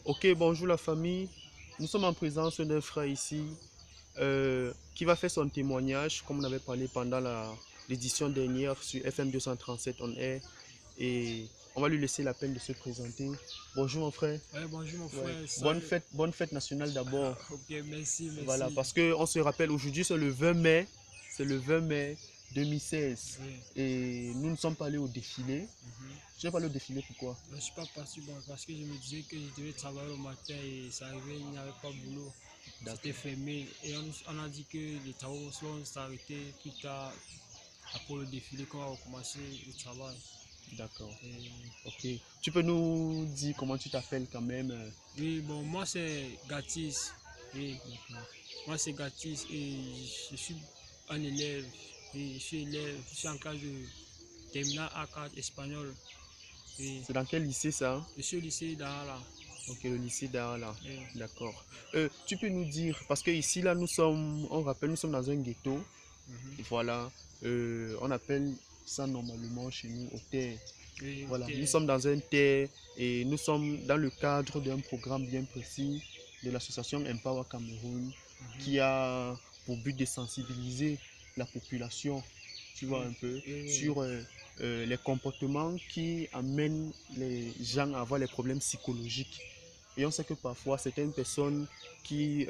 Ok, bonjour la famille. Nous sommes en présence d'un frère ici qui va faire son témoignage, comme on avait parlé pendant l'édition dernière sur FM 237 on air. Et on va lui laisser la peine de se présenter. Bonjour mon frère. Ouais, bonjour mon Ouais. frère, salut. Bonne fête nationale d'abord. Ok, merci, Voilà, merci. parce qu'on se rappelle aujourd'hui, c'est le 20 mai. C'est le 20 mai 2016. Oui. Et nous ne sommes pas allés au défilé. Mhm. Je n'ai pas allé au défilé, pourquoi? Je ne suis pas parti bon, parce que je me disais que je devais travailler le matin et ça arrivait, il n'y avait pas de boulot. C'était D'accord. fermé et on a dit que les travaux vont s'arrêter plus tard après le défilé qu'on va recommencer le travail. D'accord. Et Ok. Tu peux nous dire comment tu t'appelles quand même? oui, bon, moi c'est Gatis. Oui, D'accord. moi c'est Gatis et je suis un élève. Oui, je suis élève, je suis en classe de terminal A4 espagnol. Oui, C'est dans quel lycée ça? je suis au lycée d'Arala. Ok, le lycée d'Arla. Oui. D'accord. Tu peux nous dire, parce que ici, là, nous sommes, on rappelle, nous sommes dans un ghetto. Mhm. Et voilà, on appelle ça normalement chez nous au terre. Oui, Voilà, nous ok. sommes dans un terre et nous sommes dans le cadre d'un programme bien précis de l'association Empower Cameroun Mhm. qui a pour but de sensibiliser la population, tu vois Oui, un peu, oui, oui, oui. sur les comportements qui amènent les gens à avoir les problèmes psychologiques. Et on sait que parfois certaines personnes qui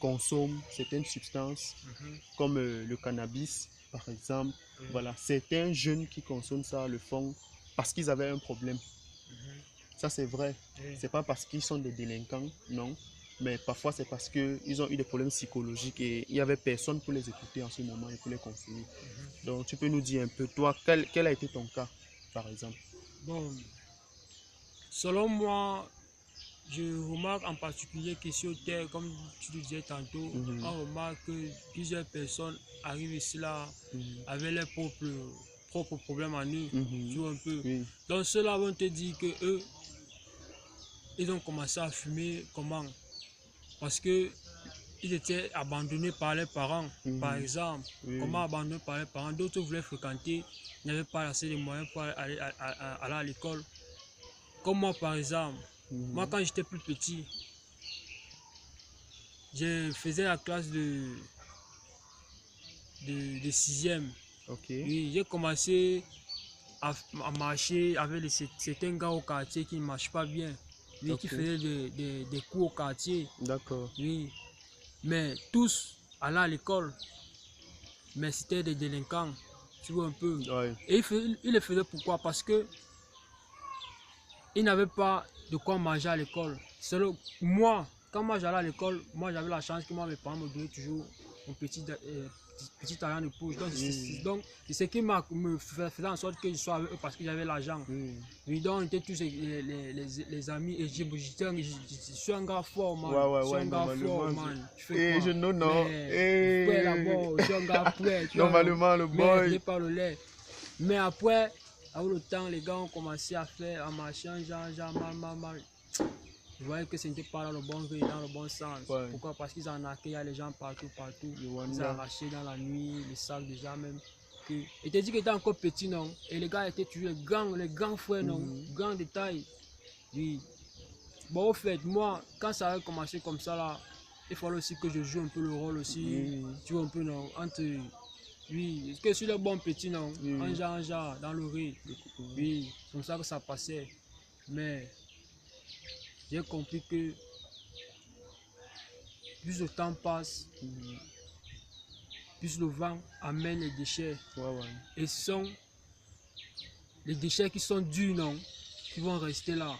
consomment certaines substances Mhm. comme le cannabis, par exemple, Oui, voilà, certains jeunes qui consomment ça le font parce qu'ils avaient un problème. mhm. Ça, c'est vrai. Oui, C'est pas parce qu'ils sont des délinquants, non. Mais parfois, c'est parce qu'ils ont eu des problèmes psychologiques et il n'y avait personne pour les écouter en ce moment et pour les conseiller. mhm. Donc, tu peux nous dire un peu, toi, quel a été ton cas, par exemple? Bon, selon moi, je remarque en particulier que sur Terre, comme tu le disais tantôt, Mhm, on remarque que plusieurs personnes arrivent ici là mhm, avec leurs propres problèmes à eux, tu mhm. vois un peu. Oui, Donc ceux-là vont te dire que eux, ils ont commencé à fumer comment? Parce que ils étaient abandonnés par leurs parents, par mhm, exemple. oui, Comment abandonnés par leurs parents? D'autres voulaient fréquenter, n'avaient pas assez de moyens pour aller à l'école. Comme moi, par exemple. Moi, mhm. quand j'étais plus petit, je faisais la classe de 6e. Ok, Oui, j'ai commencé à marcher avec certains gars au quartier qui ne marchent pas bien. Oui, qui ok, faisaient des cours au quartier. d'accord. Oui, mais tous allaient à l'école. Mais c'était des délinquants, tu vois un peu. Ouais, Et il le faisait pourquoi? Parce que il n'avait pas de quoi manger à l'école. Moi, quand moi j'allais à l'école, moi j'avais la chance que moi, mes parents me donnaient toujours mon petit argent de poche. Donc, oui, c'est ce qui me faisait en sorte que je sois avec eux parce que j'avais l'argent. oui. Oui, donc on était tous les amis et je suis un gars fort, Ouais, man. ouais, Je suis ouais, un gars fort, normalement. man. Tu fais Et je quoi? non, non. Mais prêt Et d'abord, je suis un gars prêt, tu vois, non? normalement, le Mais boy. je pas le lait. Mais après, avec le temps, les gars ont commencé à faire, à marcher, genre, mal. Je voyais que ce n'était pas dans le bon rythme, dans le bon sens. Ouais, Pourquoi? Parce qu'ils arnaquaient les gens partout. le Ils Wanda. arrachaient dans la nuit les sacs déjà même. Et t'as dit qu'il était encore petit, non? Et les gars étaient toujours les grands frères, non? Mhm. Grands détails. Oui. Bon, au fait, moi, quand ça a commencé comme ça, là, il fallait aussi que je joue un peu le rôle aussi. Oui, Tu vois un peu, non? Entre. Oui, est-ce que sur le bon petit, non? oui, oui. En genre, dans le riz. Oui, c'est comme ça que ça passait. Mais j'ai compris que plus le temps passe, Mhm. plus le vent amène les déchets. Ouais, ouais. Et ce sont les déchets qui sont durs, non, qui vont rester là.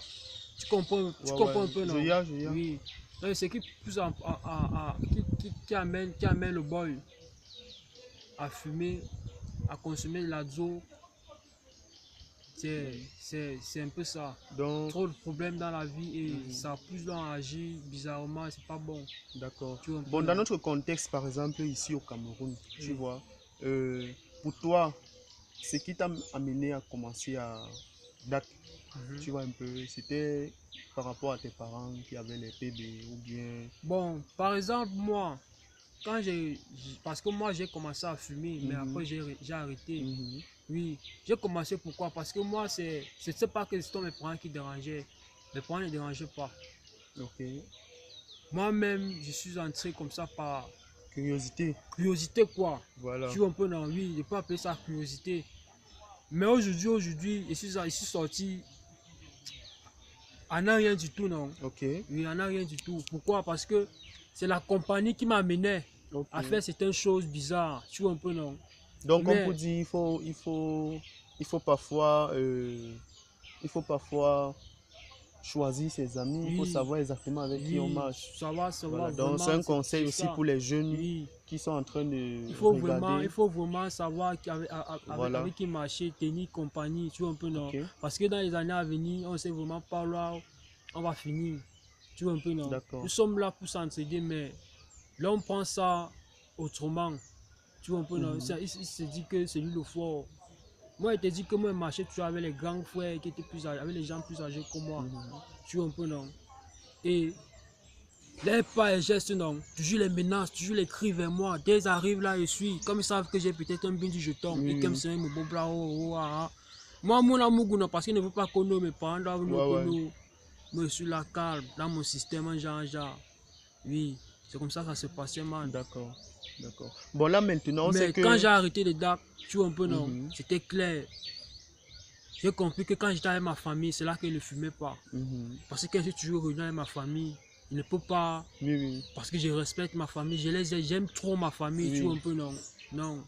Tu Ouais, ouais. comprends un peu, non? Je y a. Oui. Donc, c'est qui plus qui amène le boy à fumer, à consommer de la drogue, Oui. c'est un peu ça. Donc, Trop de problèmes dans la vie et mhm, ça pousse à agir bizarrement, c'est pas bon. d'accord. Tu vois un peu, Bon, dans non? notre contexte, par exemple, ici au Cameroun, tu Oui. vois, pour toi, ce qui t'a amené à commencer à date, Mhm. tu vois un peu, c'était par rapport à tes parents qui avaient les PB ou bien. Bon, par exemple, moi, parce que moi j'ai commencé à fumer, mais Mhm, après j'ai arrêté. mhm, Oui, j'ai commencé pourquoi? Parce que moi, c'est pas que c'était mes parents qui dérangeaient. Mes parents ne dérangeaient pas. Ok. Moi-même, je suis entré comme ça par Curiosité. curiosité, quoi. Voilà. Je suis un peu dans, oui, je peux appeler ça curiosité. Mais aujourd'hui, je suis sorti en a rien du tout, non. Ok. Oui, en a rien du tout. Pourquoi? Parce que c'est la compagnie qui m'amenait Ok. à faire certaines choses bizarres. Tu vois un peu, non? Donc, comme pour Mais dire, il faut parfois, choisir ses amis. Il faut oui, savoir exactement avec qui on oui, marche. ça va Voilà. Donc, c'est vraiment, un conseil c'est aussi ça. pour les jeunes Oui, qui sont en train de il regarder. faut vraiment savoir Voilà. avec qui marcher, tenir compagnie, tu vois un peu, non? Ok. Parce que dans les années à venir, on sait vraiment pas là où on va finir. Tu vois un peu, non? Nous D'accord. sommes là pour s'entraider, mais là, on prend ça autrement. Tu vois un peu, non? Mhm. Il se dit que c'est lui le fort. Moi, il te dit que moi, je marchais toujours avec les grands frères qui étaient plus âgés, avec les gens plus âgés que moi. Mhm. Tu vois un peu, non? Et les pas et gestes, non. Toujours les menaces, toujours les cris vers moi. Dès qu'ils arrivent là, je suis. Comme ils savent que j'ai peut-être un bin du jeton. Oui, Et comme oui. c'est un bon blanc, oh, ah, ah. Moi, mon amour, non, parce qu'ils ne veulent pas qu'on nous, mes parents doivent nous Ouais, ouais. connaître. Moi, je suis là, calme, dans mon système, en genre. Oui, c'est comme ça que ça se passait, man. D'accord. D'accord. Bon, là maintenant, c'est Mais quand que. j'ai arrêté les dark, tu vois un peu, non, Mhm. c'était clair. J'ai compris que quand j'étais avec ma famille, c'est là qu'ils ne fumaient pas. Mhm. Parce que quand je suis toujours revenu avec ma famille, il ne peut pas. Oui, oui. Parce que je respecte ma famille, j'aime trop ma famille, tu vois Oui. un peu, non. Non.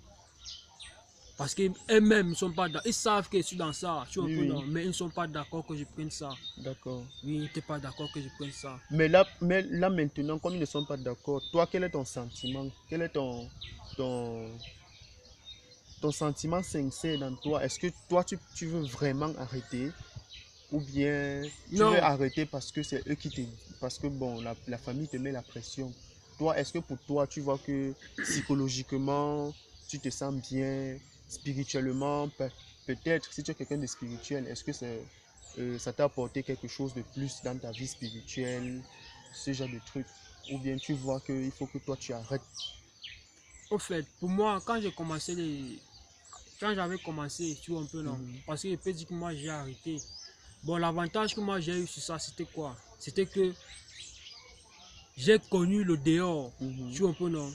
Parce qu'eux-mêmes ne sont pas d'accord. Ils savent que je suis dans ça, tu vois un Oui, peu, oui. non. Mais ils ne sont pas d'accord que je prenne ça. D'accord. Oui, ils n'étaient pas d'accord que je prenne ça. Mais là maintenant, comme ils ne sont pas d'accord, toi, quel est ton sentiment? Quel est ton, ton sentiment sincère dans toi? Est-ce que toi, tu veux vraiment arrêter? Ou bien tu veux Non, arrêter parce que c'est eux qui te... Parce que bon, la famille te met la pression. Toi, est-ce que pour toi, tu vois que psychologiquement, tu te sens bien, spirituellement, peut-être, si tu es quelqu'un de spirituel, est-ce que ça t'a apporté quelque chose de plus dans ta vie spirituelle, ce genre de truc? Ou bien tu vois qu'il faut que toi, tu arrêtes. au fait, pour moi, quand j'ai commencé quand j'avais commencé, tu vois un peu, non. Mhm, Parce que je peux dire que moi, j'ai arrêté. Bon, l'avantage que moi, j'ai eu sur ça, c'était quoi? C'était que j'ai connu le dehors. mhm, Tu vois un peu, non?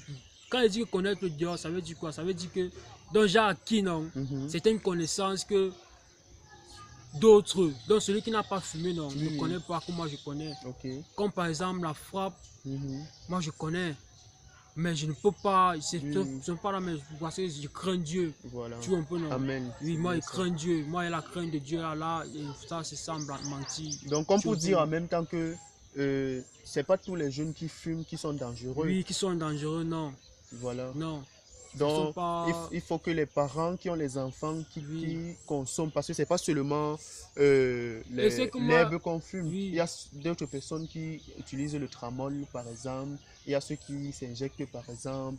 Quand je dis connaître le dehors, ça veut dire quoi? Ça veut dire que, donc j'ai acquis, non? mhm. C'est une connaissance que d'autres, donc celui qui n'a pas fumé, non, Oui, ne oui, connaît pas comme moi je connais. ok. Comme par exemple la frappe, Mhm, moi je connais, mais je ne peux pas, oui, oui, c'est pas la même, parce que je crains Dieu. voilà. Tu vois un peu, non? Amen, Oui, c'est moi bien je ça. crains Dieu. Moi, la crainte de Dieu, là, et ça, c'est semble mentir. Donc, comme Tu vois pour un peu, dire en non? même temps que c'est pas tous les jeunes qui fument qui sont dangereux. Oui, qui sont dangereux, non. Voilà. Non. Ce ne sont Donc, pas. il faut que les parents qui ont les enfants Oui. qui consomment, parce que c'est pas seulement Et c'est que moi. l'herbe qu'on fume. Il y Oui. a d'autres personnes qui utilisent le tramol, par exemple. Il y a ceux qui s'injectent, par exemple.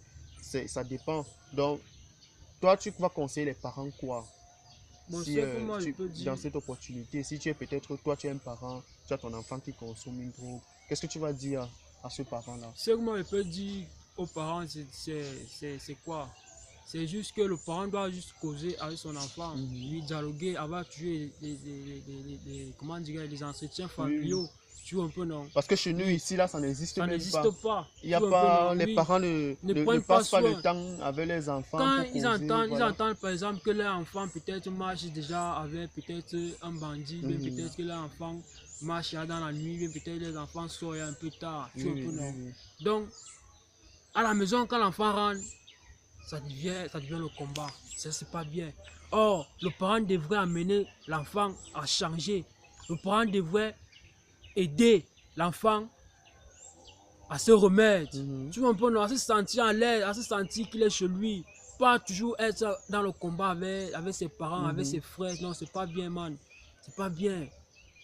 Ça dépend. Donc, toi, tu vas conseiller les parents quoi? Bon, Si ce que moi je peux dans dire. cette opportunité, si tu es peut-être, toi, tu es un parent, tu as ton enfant qui consomme une drogue, qu'est-ce que tu vas dire à ce parent-là? Ce que moi je peux dire aux parents, c'est quoi? C'est juste que le parent doit juste causer avec son enfant, Mhm. lui dialoguer, avoir tué comment dire, les entretiens Oui, oui. familiaux. Tu vois un peu, non? Parce que chez nous, Oui, ici, là, ça n'existe ça même n'existe pas. pas. Il y Tu a vois un peu, pas, non? les Oui, parents ne ne prennent pas passent pas le soin. temps avec les enfants Quand pour causer, ils voilà. entendent par exemple que leur enfant peut-être marche déjà avec peut-être un bandit, bien Mhm. peut-être que leur enfant marche dans la nuit, bien peut-être les enfants sortent un peu tard. Tu Oui, vois un oui, peu, oui, non? oui. Donc, à la maison, quand l'enfant rentre, ça devient le combat. Ça, c'est pas bien. Or, le parent devrait amener l'enfant à changer. Le parent devrait aider l'enfant à se remettre. Mhm. Tu vois un peu, non, à se sentir en l'aise, à se sentir qu'il est chez lui. Pas toujours être dans le combat avec ses parents, avec Mhm. ses frères. Non, c'est pas bien, man. C'est pas bien.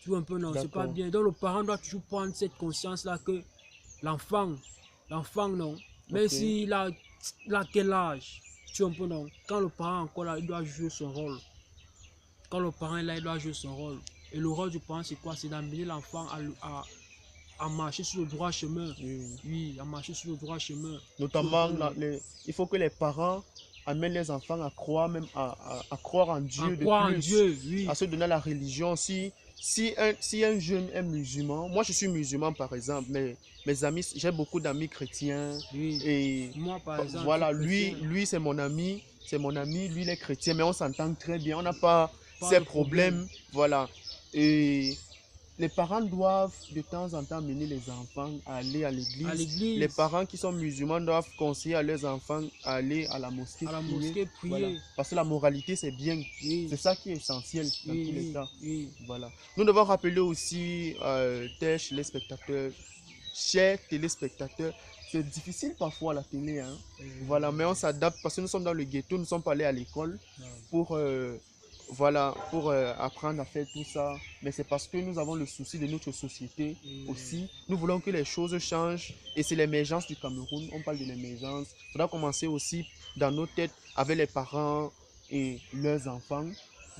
Tu vois un peu, non, c'est pas D'accord. bien. Donc, le parent doit toujours prendre cette conscience-là que l'enfant, non, même Ok. s'il a quel âge, tu vois un peu, non, quand le parent est encore là, il doit jouer son rôle. Quand le parent est là, il doit jouer son rôle. Et le rôle du parent, c'est quoi? C'est d'amener l'enfant à marcher sur le droit chemin. Oui, oui. Oui, à marcher sur le droit chemin. Tu vois un Notamment, peu, non? il faut que les parents amènent les enfants à croire, même à croire en En Dieu de croire en plus, Dieu, à oui. se donner à la religion. Si si un jeune est musulman, moi je suis musulman par exemple, mais mes amis, j'ai beaucoup d'amis chrétiens Oui. et Moi, par exemple, je voilà, suis chrétien. lui c'est mon ami, lui il est chrétien, mais on s'entend très bien, on n'a pas Pas ces de problème. problèmes, voilà. Et les parents doivent de temps en temps mener les enfants à aller à À l'église. Les l'église, parents qui sont musulmans doivent conseiller à leurs enfants à aller à la mosquée à la prier. mosquée, Voilà. prier. Parce que la moralité, c'est bien. Oui, C'est ça qui est essentiel dans oui, tous les oui, cas. oui. Voilà. Nous devons rappeler aussi, chers téléspectateurs, c'est difficile parfois à la télé. Hein. Voilà, mais on s'adapte parce que nous sommes dans le ghetto, nous ne sommes pas allés à l'école pour, voilà, pour apprendre à faire tout ça. Mais c'est parce que nous avons le souci de notre société aussi. Nous voulons que les choses changent et c'est l'émergence du Cameroun. On parle de l'émergence. Il faudra commencer aussi dans nos têtes avec les parents et leurs enfants.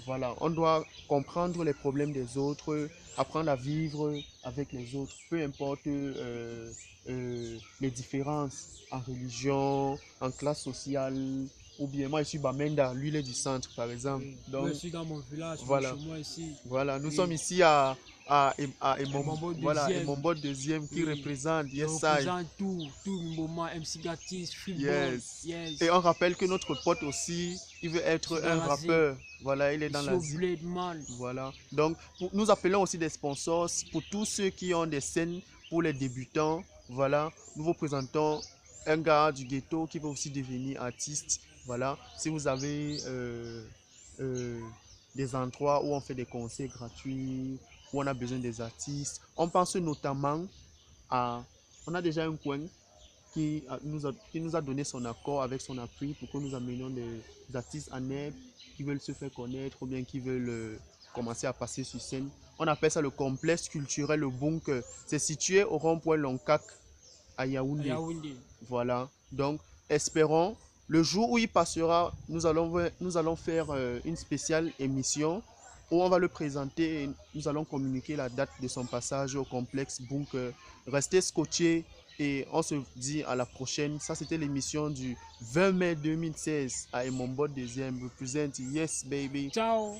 Voilà, on doit comprendre les problèmes des autres, apprendre à vivre avec les autres, peu importe les différences en religion, en classe sociale, ou bien moi je suis Bamenda, lui il est du centre par exemple. Oui. Moi, Donc je suis dans mon village, moi, voilà, chez moi ici. voilà, nous sommes Oui. ici à Et Mambo voilà, deuxième. Emombo deuxième qui Oui. représente Je Yes I. représente tout le moment. MC Gatis, Freeboy. Yes. Et Yes. on rappelle que notre pote aussi, il veut Je suis être dans un la zig. rappeur. Voilà, il est Je dans suis la au zik. Blade Man. Voilà. Donc, nous appelons aussi des sponsors pour tous ceux qui ont des scènes pour les débutants. Voilà, nous vous présentons un gars du ghetto qui peut aussi devenir artiste. Voilà, si vous avez euh, des endroits où on fait des concerts gratuits, où on a besoin des artistes, on pense notamment à... On a déjà un coin qui nous a donné son accord avec son appui pour que nous amenions des artistes en herbe qui veulent se faire connaître ou bien qui veulent commencer à passer sur scène. On appelle ça le complexe culturel Le Bunker. C'est situé au rond-point Loncac à À Yaoundé. Yaoundé. Voilà. Donc, espérons, le jour où il passera, nous allons faire une spéciale émission où on va le présenter et nous allons communiquer la date de son passage au complexe Bunker. Restez scotchés et on se dit à la prochaine. Ça, c'était l'émission du 20 mai 2016 à Emombot 2e. Represent Yes Baby. Ciao.